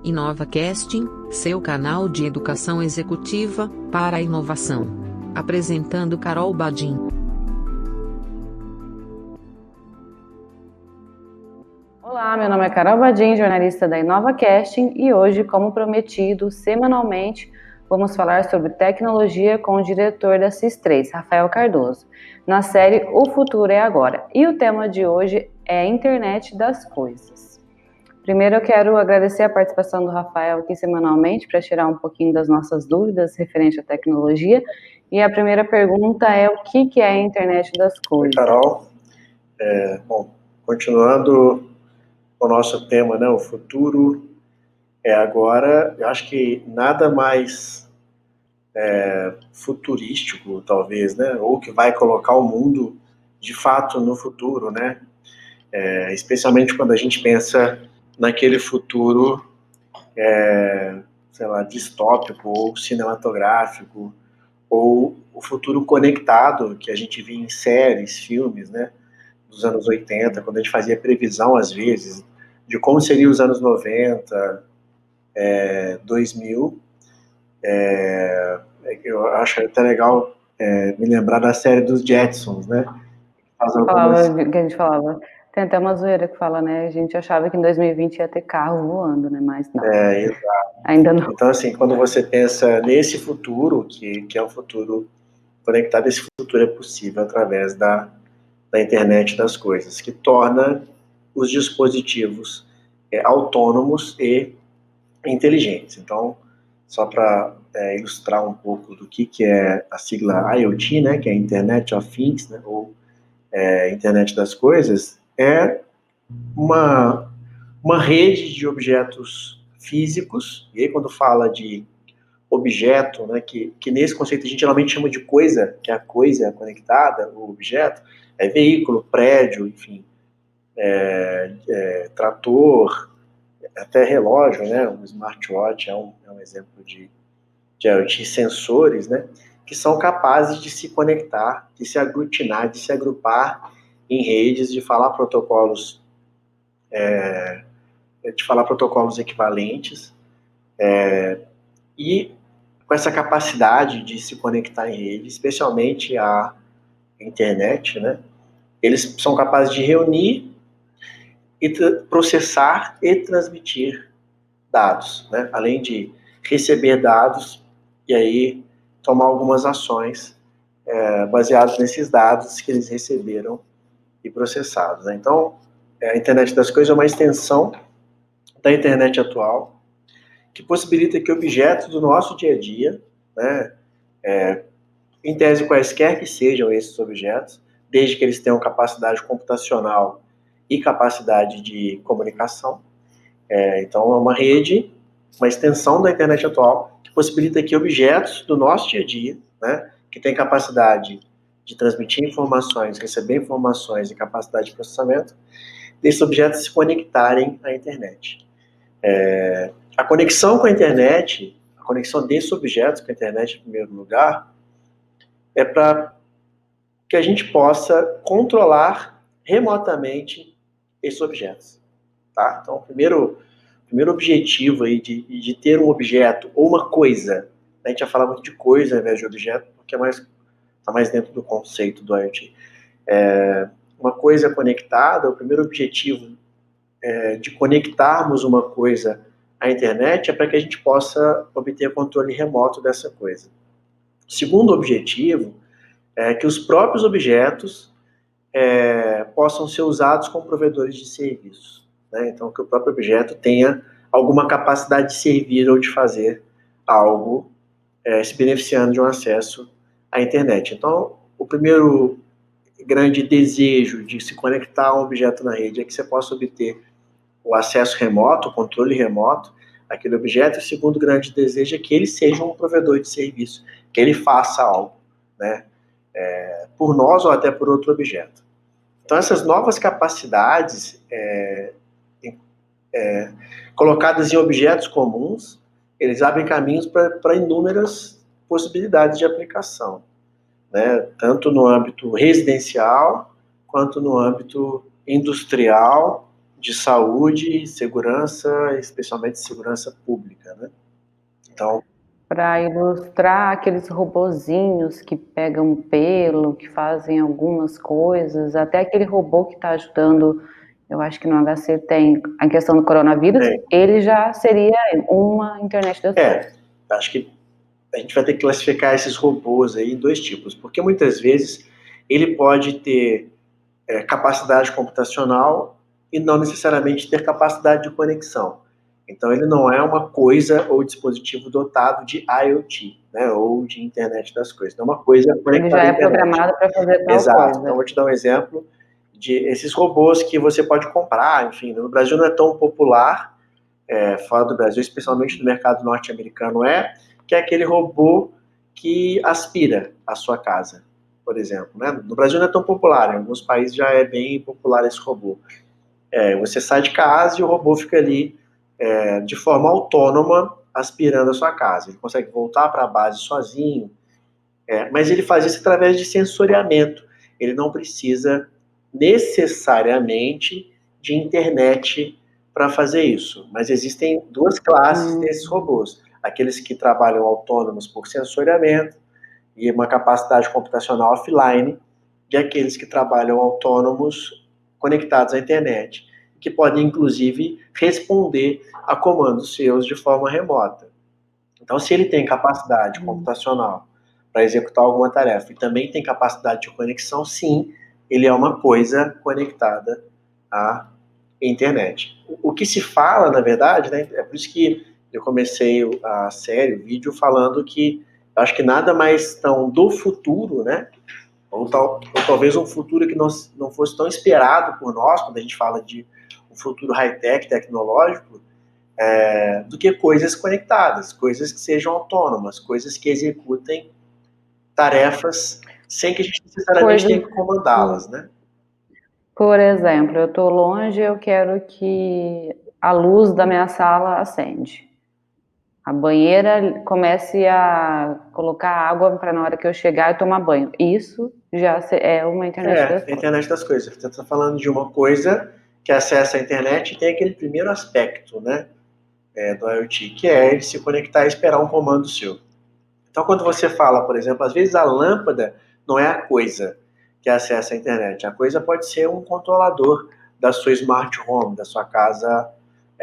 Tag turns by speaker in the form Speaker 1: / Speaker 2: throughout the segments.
Speaker 1: Inova Casting, seu canal de educação executiva para a inovação. Apresentando Carol Badin.
Speaker 2: Olá, meu nome é Carol Badin, jornalista da Inova Casting, e hoje, como prometido, semanalmente, vamos falar sobre tecnologia com o diretor da CIS3, Rafael Cardoso, na série O Futuro é Agora. E o tema de hoje é a Internet das Coisas. Primeiro eu quero agradecer a participação do Rafael aqui semanalmente para tirar um pouquinho das nossas dúvidas referente à tecnologia. E a primeira pergunta é: o que é a Internet das Coisas?
Speaker 3: Oi, Carol. Continuando o nosso tema, né, o futuro é agora. Eu acho que nada mais futurístico, talvez, né, ou que vai colocar o mundo de fato no futuro, né, especialmente quando a gente pensa naquele futuro, sei lá, distópico ou cinematográfico, ou o futuro conectado que a gente via em séries, filmes, né, dos anos 80, quando a gente fazia previsão, às vezes, de como seriam os anos 90, 2000. Eu acho até legal me lembrar da série dos Jetsons, né?
Speaker 2: Que a gente falava. Tem até uma zoeira que fala, né? A gente achava que em 2020 ia ter carro voando, né? Mas não.
Speaker 3: Exato.
Speaker 2: Ainda não.
Speaker 3: Então, assim, quando você pensa nesse futuro, que é um futuro conectado, esse futuro é possível através da internet das coisas, que torna os dispositivos autônomos e inteligentes. Então, só para ilustrar um pouco do que é a sigla IoT, né, que é Internet of Things, né, ou Internet das Coisas, é uma rede de objetos físicos. E aí, quando fala de objeto, né, que nesse conceito a gente geralmente chama de coisa, que é a coisa conectada, o objeto, é veículo, prédio, enfim, trator, até relógio, né, um smartwatch é um exemplo de IoT, sensores, né, que são capazes de se conectar, de se aglutinar, de se agrupar em redes, de falar protocolos equivalentes, e com essa capacidade de se conectar em rede, especialmente a internet, né, eles são capazes de reunir e processar e transmitir dados, né, além de receber dados e aí tomar algumas ações baseadas nesses dados que eles receberam e processados, né? Então, a internet das coisas é uma extensão da internet atual, que possibilita que objetos do nosso dia a dia, né, em tese quaisquer que sejam esses objetos, desde que eles tenham capacidade computacional e capacidade de comunicação. Então, é uma rede, uma extensão da internet atual, que possibilita que objetos do nosso dia a dia, né, que têm capacidade de transmitir informações, receber informações e capacidade de processamento, desses objetos se conectarem à internet. A conexão com a internet, a conexão desses objetos com a internet, em primeiro lugar, é para que a gente possa controlar remotamente esses objetos. Tá? Então, o primeiro objetivo aí de ter um objeto ou uma coisa, a gente já fala muito de coisa ao invés de objeto, porque está mais dentro do conceito do IoT. Uma coisa conectada, o primeiro objetivo de conectarmos uma coisa à internet é para que a gente possa obter controle remoto dessa coisa. O segundo objetivo é que os próprios objetos possam ser usados como provedores de serviços, né? Então, que o próprio objeto tenha alguma capacidade de servir ou de fazer algo, se beneficiando de um acesso à internet. Então, o primeiro grande desejo de se conectar a um objeto na rede é que você possa obter o acesso remoto, o controle remoto àquele objeto. O segundo grande desejo é que ele seja um provedor de serviço, que ele faça algo, né, por nós ou até por outro objeto. Então, essas novas capacidades colocadas em objetos comuns, eles abrem caminhos para inúmeras possibilidades de aplicação, né? Tanto no âmbito residencial, quanto no âmbito industrial, de saúde, segurança, especialmente segurança pública, né? Então,
Speaker 2: para ilustrar aqueles robozinhos que pegam pelo, que fazem algumas coisas, até aquele robô que está ajudando, eu acho que no HC tem a questão do coronavírus, ele já seria uma internet das coisas.
Speaker 3: Acho que a gente vai ter que classificar esses robôs aí em dois tipos, porque muitas vezes ele pode ter capacidade computacional e não necessariamente ter capacidade de conexão. Então, ele não é uma coisa ou dispositivo dotado de IoT, né, ou de internet das coisas. É uma coisa conectada
Speaker 2: Ele já
Speaker 3: à
Speaker 2: é
Speaker 3: internet.
Speaker 2: programado para fazer tal
Speaker 3: Exato.
Speaker 2: coisa.
Speaker 3: Então, vou te dar um exemplo de esses robôs que você pode comprar. Enfim, no Brasil não é tão popular, fora do Brasil, especialmente no mercado norte-americano, que é aquele robô que aspira a sua casa, por exemplo. Né? No Brasil não é tão popular, em alguns países já é bem popular esse robô. Você sai de casa e o robô fica ali de forma autônoma aspirando a sua casa. Ele consegue voltar para a base sozinho, mas ele faz isso através de sensoriamento. Ele não precisa necessariamente de internet para fazer isso. Mas existem duas classes desses robôs. Aqueles que trabalham autônomos por sensoriamento e uma capacidade computacional offline, e aqueles que trabalham autônomos conectados à internet, que podem, inclusive, responder a comandos seus de forma remota. Então, se ele tem capacidade computacional para executar alguma tarefa e também tem capacidade de conexão, sim, ele é uma coisa conectada à internet. O que se fala, na verdade, né, é por isso que eu comecei a série, o vídeo, falando que eu acho que nada mais tão do futuro, né, ou talvez um futuro que não fosse tão esperado por nós, quando a gente fala de um futuro high-tech, tecnológico, do que coisas conectadas, coisas que sejam autônomas, coisas que executem tarefas sem que a gente necessariamente tenha que comandá-las, né?
Speaker 2: Por exemplo, eu estou longe, eu quero que a luz da minha sala acende. A banheira comece a colocar água para na hora que eu chegar e tomar banho. Isso já é uma internet das
Speaker 3: A
Speaker 2: coisas.
Speaker 3: internet das coisas. Você está falando de uma coisa que acessa a internet e tem aquele primeiro aspecto, né, do IoT, que é ele se conectar e esperar um comando seu. Então, quando você fala, por exemplo, às vezes a lâmpada não é a coisa que acessa a internet. A coisa pode ser um controlador da sua smart home, da sua casa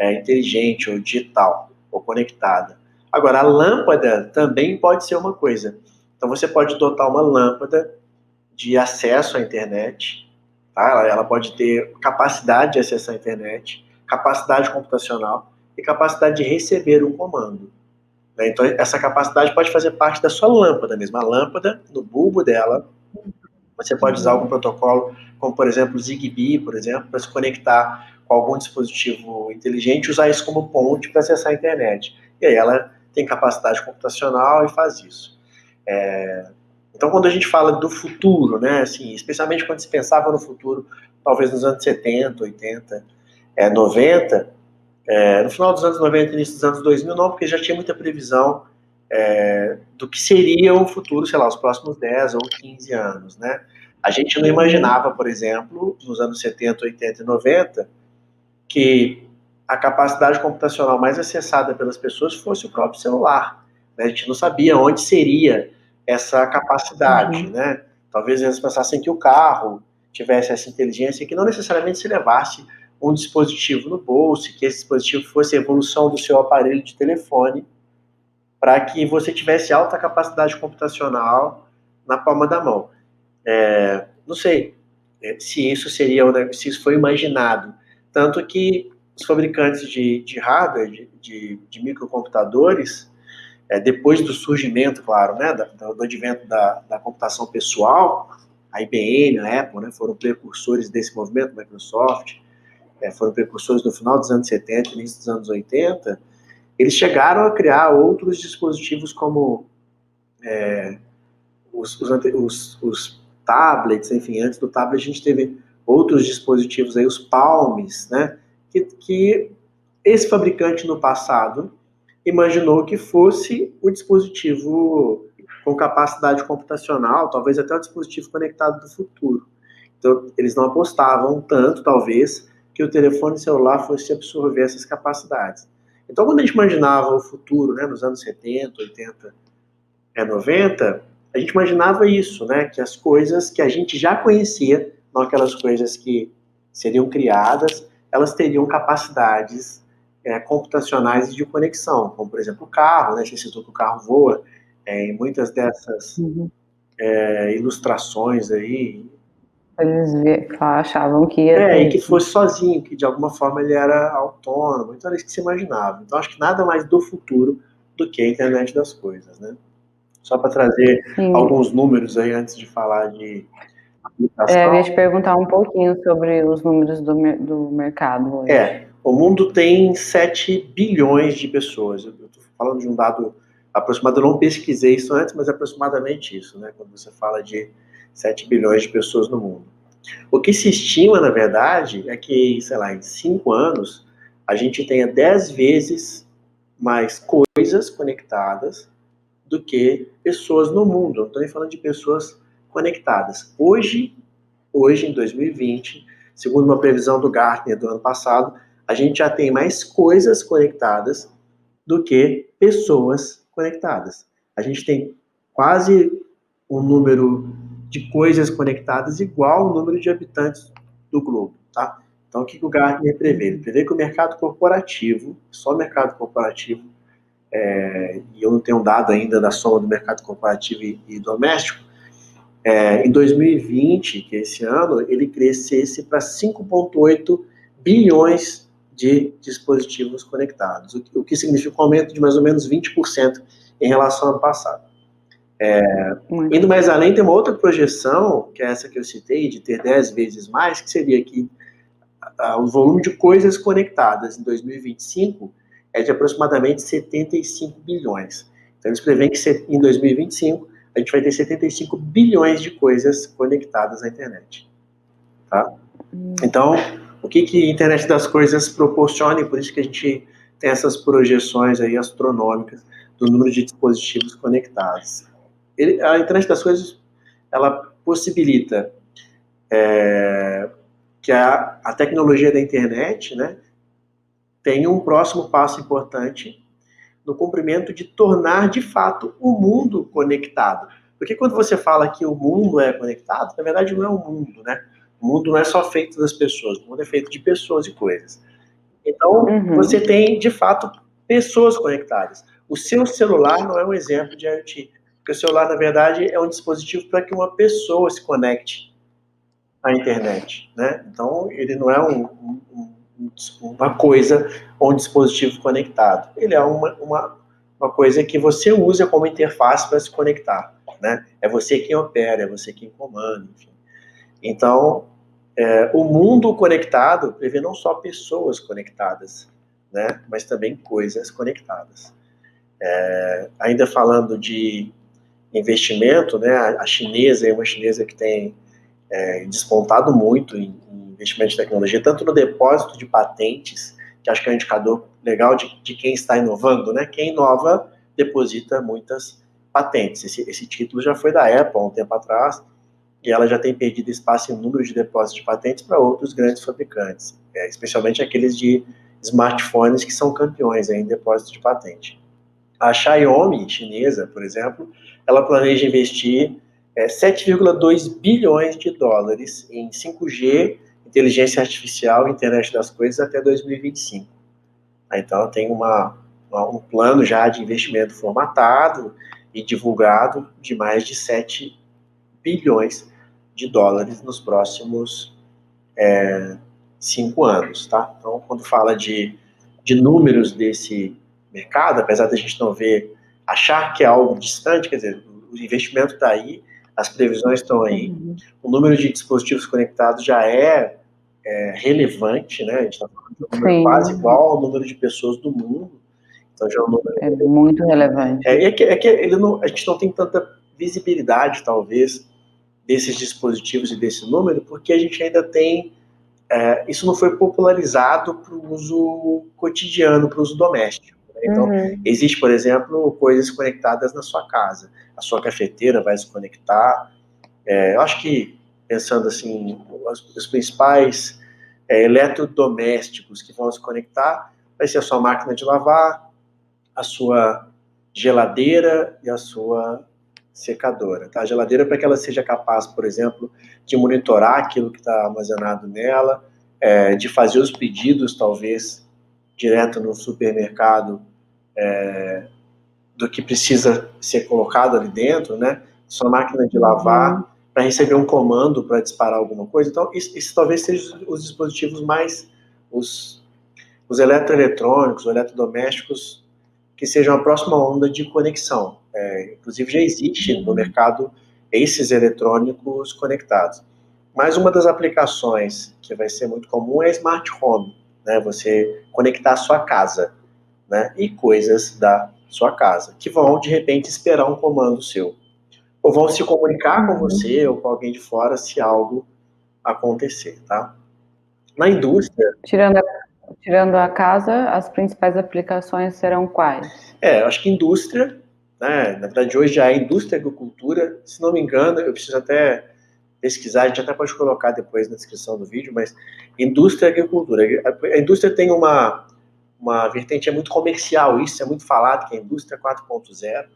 Speaker 3: inteligente ou digital ou conectada. Agora, a lâmpada também pode ser uma coisa. Então, você pode dotar uma lâmpada de acesso à internet, tá? Ela pode ter capacidade de acessar a internet, capacidade computacional e capacidade de receber um comando. Né? Então, essa capacidade pode fazer parte da sua lâmpada mesmo. A lâmpada, no bulbo dela, você pode usar algum protocolo, como, por exemplo, o Zigbee, por exemplo, para se conectar com algum dispositivo inteligente e usar isso como ponte para acessar a internet. E aí ela tem capacidade computacional e faz isso. Então, quando a gente fala do futuro, né, assim, especialmente quando se pensava no futuro, talvez nos anos 70, 80, 90, no final dos anos 90 e início dos anos 2000, não, porque já tinha muita previsão do que seria o futuro, sei lá, os próximos 10 ou 15 anos, né? A gente não imaginava, por exemplo, nos anos 70, 80 e 90, que a capacidade computacional mais acessada pelas pessoas fosse o próprio celular. Né? A gente não sabia onde seria essa capacidade, né? Talvez eles pensassem que o carro tivesse essa inteligência que não necessariamente se levasse um dispositivo no bolso, que esse dispositivo fosse a evolução do seu aparelho de telefone, para que você tivesse alta capacidade computacional na palma da mão. Não sei se isso se isso foi imaginado. Tanto que os fabricantes de hardware, de microcomputadores, depois do surgimento, claro, né, do advento da computação pessoal, a IBM, a Apple, né, foram precursores desse movimento, Microsoft, foram precursores no final dos anos 70, início dos anos 80, eles chegaram a criar outros dispositivos como os tablets, enfim, antes do tablet a gente teve outros dispositivos aí, os palms, né, que esse fabricante no passado imaginou que fosse o dispositivo com capacidade computacional, talvez até o dispositivo conectado do futuro. Então, eles não apostavam tanto, talvez, que o telefone celular fosse absorver essas capacidades. Então, quando a gente imaginava o futuro, né, nos anos 70, 80, 90, a gente imaginava isso, né, que as coisas que a gente já conhecia, não aquelas coisas que seriam criadas, elas teriam capacidades computacionais de conexão, como, por exemplo, o carro, né, você citou que o carro voa, em muitas dessas ilustrações aí.
Speaker 2: Eles achavam que ia ter
Speaker 3: E que
Speaker 2: isso.
Speaker 3: fosse sozinho, que de alguma forma ele era autônomo, então era isso que se imaginava. Então acho que nada mais do futuro do que a internet das coisas, né? Só para trazer alguns números aí antes de falar de aplicação.
Speaker 2: Eu ia te perguntar um pouquinho sobre os números do mercado hoje.
Speaker 3: O mundo tem 7 bilhões de pessoas. Eu estou falando de um dado aproximado, eu não pesquisei isso antes, mas é aproximadamente isso, né? Quando você fala de 7 bilhões de pessoas no mundo. O que se estima, na verdade, é que, sei lá, em 5 anos, a gente tenha 10 vezes mais coisas conectadas do que pessoas no mundo. Não estou nem falando de pessoas conectadas. Hoje, em 2020, segundo uma previsão do Gartner do ano passado, a gente já tem mais coisas conectadas do que pessoas conectadas. A gente tem quase um número de coisas conectadas igual ao número de habitantes do globo, tá? Então, o que o Gartner prevê? Ele prevê que o mercado corporativo, só o mercado corporativo, e eu não tenho dado ainda da soma do mercado corporativo e doméstico, em 2020, que é esse ano, ele crescesse para 5,8 bilhões de dispositivos conectados, o que significa um aumento de mais ou menos 20% em relação ao ano passado. Indo mais além, tem uma outra projeção, que é essa que eu citei, de ter 10 vezes mais, que seria que o volume de coisas conectadas em 2025 é de aproximadamente 75 bilhões. Então, eles preveem que em 2025 a gente vai ter 75 bilhões de coisas conectadas à internet. Tá? Então, o que a internet das coisas proporciona, e por isso que a gente tem essas projeções aí astronômicas do número de dispositivos conectados. A internet das coisas, ela possibilita que a tecnologia da internet, né, tenha um próximo passo importante no cumprimento de tornar, de fato, o mundo conectado. Porque quando você fala que o mundo é conectado, na verdade não é o mundo, né? O mundo não é só feito das pessoas, o mundo é feito de pessoas e coisas. Então, você tem, de fato, pessoas conectadas. O seu celular não é um exemplo de IoT, porque o celular, na verdade, é um dispositivo para que uma pessoa se conecte à internet, né? Então, ele não é uma coisa ou um dispositivo conectado. Ele é uma coisa que você usa como interface para se conectar, né? É você quem opera, é você quem comanda, enfim. Então, o mundo conectado prevê não só pessoas conectadas, né? Mas também coisas conectadas. Ainda falando de investimento, né? A chinesa é uma chinesa que tem despontado muito em investimento de tecnologia, tanto no depósito de patentes, que acho que é um indicador legal de quem está inovando, né? Quem inova deposita muitas patentes. Esse título já foi da Apple há um tempo atrás, e ela já tem perdido espaço em número de depósitos de patentes para outros grandes fabricantes, especialmente aqueles de smartphones que são campeões em depósito de patente. A Xiaomi, chinesa, por exemplo, ela planeja investir 7,2 bilhões de dólares em 5G, inteligência artificial e internet das coisas até 2025. Então, tem um plano já de investimento formatado e divulgado de mais de 7 bilhões de dólares nos próximos 5 anos. Tá? Então, quando fala de números desse mercado, apesar da gente não achar que é algo distante, quer dizer, o investimento está aí, as previsões estão aí, o número de dispositivos conectados já é relevante, né? A gente está falando de um número quase igual ao número de pessoas do mundo, então já é um número
Speaker 2: muito relevante.
Speaker 3: A gente não tem tanta visibilidade, talvez, desses dispositivos e desse número, porque a gente ainda tem isso não foi popularizado para o uso cotidiano, para o uso doméstico. Né? Então, existe, por exemplo, coisas conectadas na sua casa. A sua cafeteira vai se conectar. Eu acho que, pensando assim, os principais eletrodomésticos que vão se conectar, vai ser a sua máquina de lavar, a sua geladeira e a sua secadora. Tá? A geladeira para que ela seja capaz, por exemplo, de monitorar aquilo que está armazenado nela, de fazer os pedidos, talvez, direto no supermercado, do que precisa ser colocado ali dentro, né? Sua máquina de lavar, para receber um comando para disparar alguma coisa. Então, isso talvez seja os dispositivos mais, os eletroeletrônicos, os eletrodomésticos, que sejam a próxima onda de conexão. Inclusive, já existe no mercado esses eletrônicos conectados. Mas uma das aplicações que vai ser muito comum é Smart Home, né? Você conectar a sua casa, né? E coisas da sua casa, que vão, de repente, esperar um comando seu. Ou vão se comunicar com você ou com alguém de fora se algo acontecer, tá? Na indústria...
Speaker 2: Tirando a casa, as principais aplicações serão quais?
Speaker 3: Eu acho que indústria, né? Na verdade, hoje já é indústria e agricultura. Se não me engano, eu preciso até pesquisar, a gente até pode colocar depois na descrição do vídeo, mas indústria e agricultura. A indústria tem uma vertente muito comercial, isso é muito falado, que é a indústria 4.0,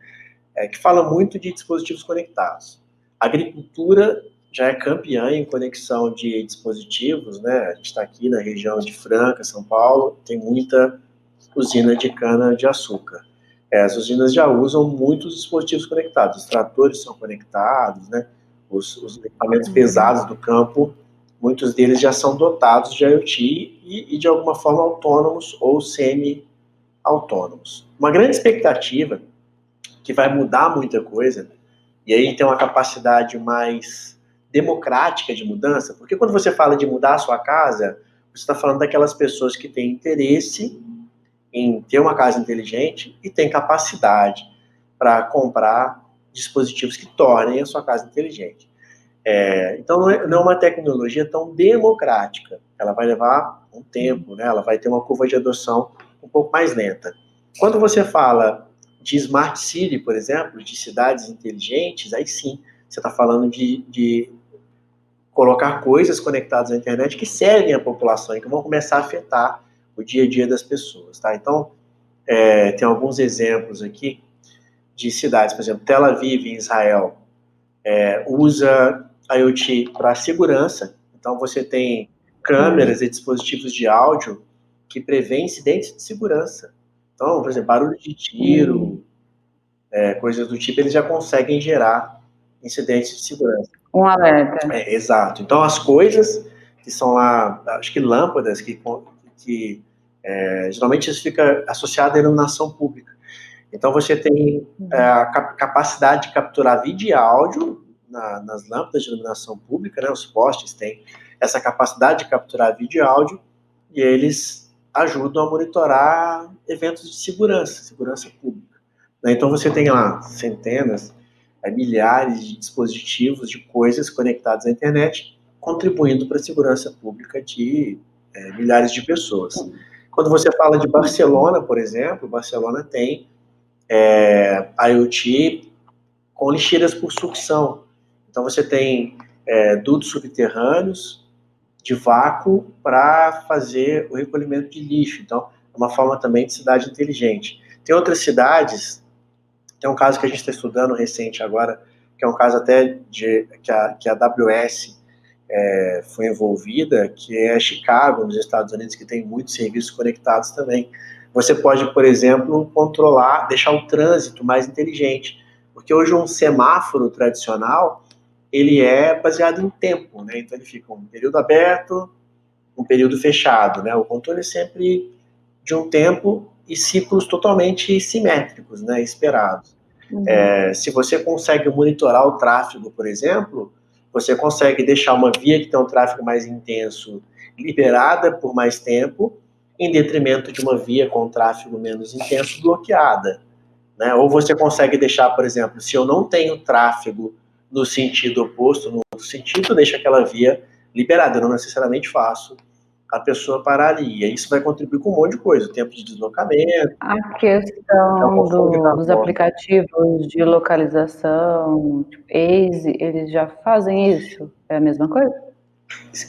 Speaker 3: que fala muito de dispositivos conectados. A agricultura já é campeã em conexão de dispositivos, né? A gente está aqui na região de Franca, São Paulo, tem muita usina de cana-de-açúcar. As usinas já usam muitos dispositivos conectados, os tratores são conectados, né? Os equipamentos pesados do campo, muitos deles já são dotados de IoT e de alguma forma autônomos ou semi-autônomos. Uma grande expectativa que vai mudar muita coisa, e aí tem uma capacidade mais democrática de mudança, porque quando você fala de mudar a sua casa, você está falando daquelas pessoas que têm interesse em ter uma casa inteligente e têm capacidade para comprar dispositivos que tornem a sua casa inteligente. Então não é uma tecnologia tão democrática, ela vai levar um tempo, né? Ela vai ter uma curva de adoção um pouco mais lenta. Quando você fala de Smart City, por exemplo, de cidades inteligentes, aí sim, você está falando de colocar coisas conectadas à internet que servem à população e que vão começar a afetar o dia a dia das pessoas, tá? Então, tem alguns exemplos aqui de cidades, por exemplo, Tel Aviv, em Israel, usa IoT para segurança, então você tem câmeras e dispositivos de áudio que prevêem incidentes de segurança. Então, por exemplo, barulho de tiro, coisas do tipo, eles já conseguem gerar incidentes de segurança.
Speaker 2: Um alerta.
Speaker 3: Exato. Então, as coisas que são lá, acho que lâmpadas, que geralmente isso fica associado à iluminação pública. Então, você tem a capacidade de capturar vídeo e áudio nas lâmpadas de iluminação pública, né? Os postes têm essa capacidade de capturar vídeo e áudio, e eles ajudam a monitorar eventos de segurança pública. Então, você tem lá centenas, milhares de dispositivos, de coisas conectadas à internet, contribuindo para a segurança pública de milhares de pessoas. Quando você fala de Barcelona, por exemplo, Barcelona tem IoT com lixeiras por sucção. Então você tem dutos subterrâneos de vácuo para fazer o recolhimento de lixo. Então, é uma forma também de cidade inteligente. Tem outras cidades, tem um caso que a gente está estudando recente agora, que é um caso até que a AWS foi envolvida, que é Chicago, nos Estados Unidos, que tem muitos serviços conectados também. Você pode, por exemplo, controlar, deixar o trânsito mais inteligente, porque hoje um semáforo tradicional, ele é baseado em tempo, né? Então ele fica um período aberto, um período fechado, né? O controle é sempre de um tempo e ciclos totalmente simétricos, né? Esperados. Se você consegue monitorar o tráfego, por exemplo, você consegue deixar uma via que tem um tráfego mais intenso liberada por mais tempo, em detrimento de uma via com tráfego menos intenso bloqueada, né? Ou você consegue deixar, por exemplo, se eu não tenho tráfego no sentido oposto, no outro sentido, deixa aquela via liberada, eu não necessariamente faço a pessoa parar ali. E isso vai contribuir com um monte de coisa, o tempo de deslocamento.
Speaker 2: A questão dos aplicativos de localização, tipo Waze, eles já fazem isso? É a mesma coisa?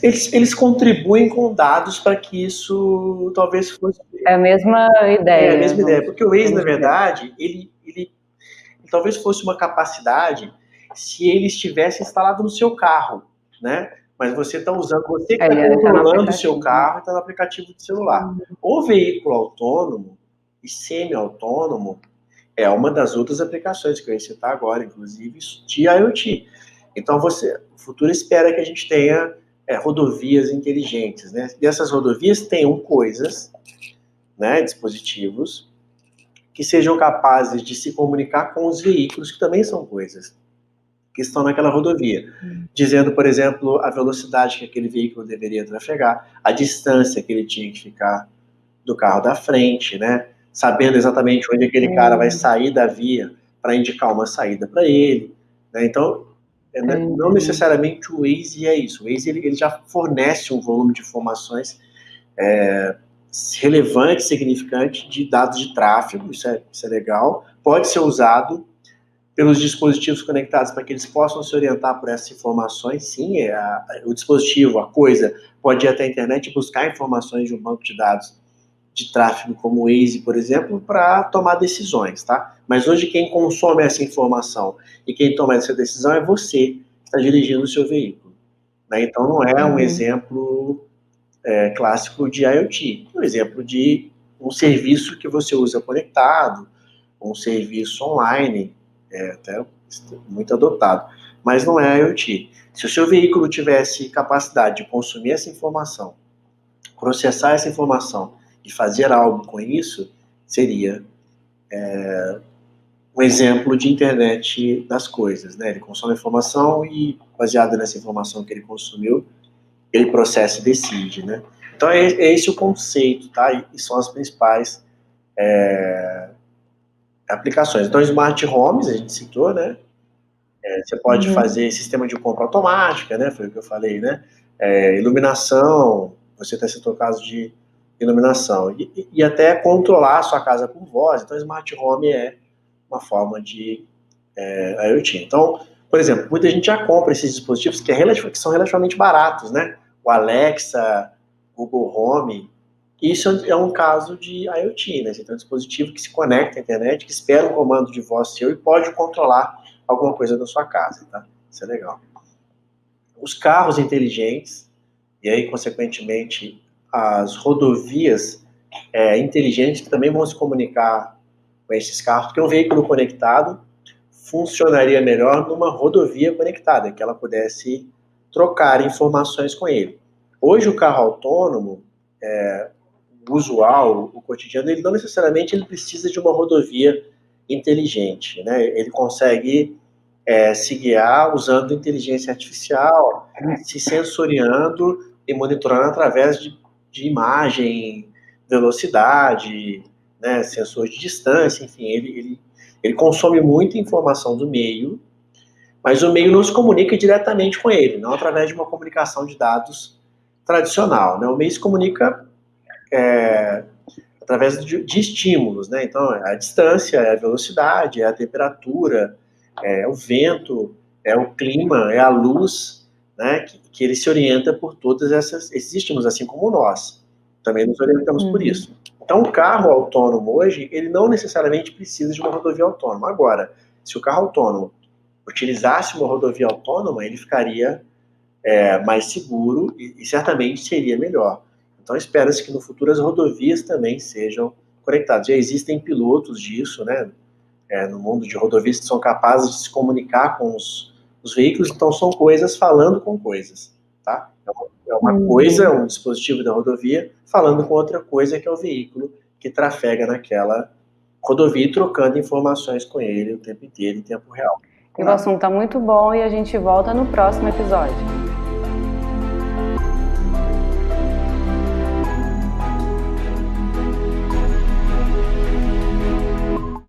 Speaker 3: Eles contribuem com dados para que isso talvez fosse...
Speaker 2: É a mesma ideia.
Speaker 3: É a mesma ideia, porque o Waze, na
Speaker 2: vamos dizer.
Speaker 3: verdade, ele talvez fosse uma capacidade se ele estivesse instalado no seu carro, né? Mas você está usando, você que está
Speaker 2: Ele tá no
Speaker 3: controlando o seu
Speaker 2: aplicativo.
Speaker 3: carro e está no aplicativo de celular. O veículo autônomo e semi-autônomo é uma das outras aplicações que eu ia citar agora, inclusive de IoT. Então, o futuro espera que a gente tenha rodovias inteligentes, né? E essas rodovias tenham coisas, né, dispositivos, que sejam capazes de se comunicar com os veículos, que também são coisas, que estão naquela rodovia. Dizendo, por exemplo, a velocidade que aquele veículo deveria trafegar, a distância que ele tinha que ficar do carro da frente, né? Sabendo exatamente onde aquele cara vai sair da via para indicar uma saída para ele, né? Então, não necessariamente o Waze é isso. O Waze ele já fornece um volume de informações relevante, significante de dados de tráfego, isso é legal. Pode ser usado pelos dispositivos conectados para que eles possam se orientar por essas informações. Sim, o dispositivo, a coisa, pode ir até a internet e buscar informações de um banco de dados de tráfego como o Waze, por exemplo, para tomar decisões, tá? Mas hoje quem consome essa informação e quem toma essa decisão é você que está dirigindo o seu veículo, né? Então não é um exemplo clássico de IoT, é um exemplo de um serviço que você usa conectado, um serviço online, até muito adotado, mas não é IoT. Se o seu veículo tivesse capacidade de consumir essa informação, processar essa informação e fazer algo com isso, seria um exemplo de internet das coisas, né? Ele consome informação e, baseado nessa informação que ele consumiu, ele processa e decide, né? Então é esse o conceito, tá? E são as principais aplicações. Então, Smart Homes, a gente citou, né? Você pode fazer sistema de compra automática, né? Foi o que eu falei, né? Iluminação, você até citou o caso de iluminação. E até controlar a sua casa por voz. Então, Smart Home é uma forma de IoT. Então, por exemplo, muita gente já compra esses dispositivos que são relativamente baratos, né? O Alexa, Google Home. Isso é um caso de IoT, né? Você tem um dispositivo que se conecta à internet, que espera um comando de voz seu e pode controlar alguma coisa da sua casa, tá? Isso é legal. Os carros inteligentes, e aí, consequentemente, as rodovias inteligentes que também vão se comunicar com esses carros, porque um veículo conectado funcionaria melhor numa rodovia conectada, que ela pudesse trocar informações com ele. Hoje, o carro autônomo, o usual, o cotidiano, ele não necessariamente ele precisa de uma rodovia inteligente, né? Ele consegue se guiar usando inteligência artificial, se sensoriando e monitorando através de imagem, velocidade, né, sensor de distância, enfim, ele consome muita informação do meio, mas o meio não se comunica diretamente com ele, não através de uma comunicação de dados tradicional, né? O meio se comunica através de estímulos, né? Então, a distância, a velocidade, a temperatura, o vento, o clima, a luz, né? Que ele se orienta por todos esses estímulos, assim como nós. Também nos orientamos por isso. Então, o carro autônomo hoje, ele não necessariamente precisa de uma rodovia autônoma. Agora, se o carro autônomo utilizasse uma rodovia autônoma, ele ficaria mais seguro e certamente seria melhor. Então, espera-se que no futuro as rodovias também sejam conectadas. Já existem pilotos disso, né? No mundo de rodovias que são capazes de se comunicar com os veículos, então são coisas falando com coisas, tá? É uma coisa, um dispositivo da rodovia, falando com outra coisa, que é o veículo que trafega naquela rodovia e trocando informações com ele o tempo inteiro, em tempo real.
Speaker 2: E o assunto está muito bom e a gente volta no próximo episódio.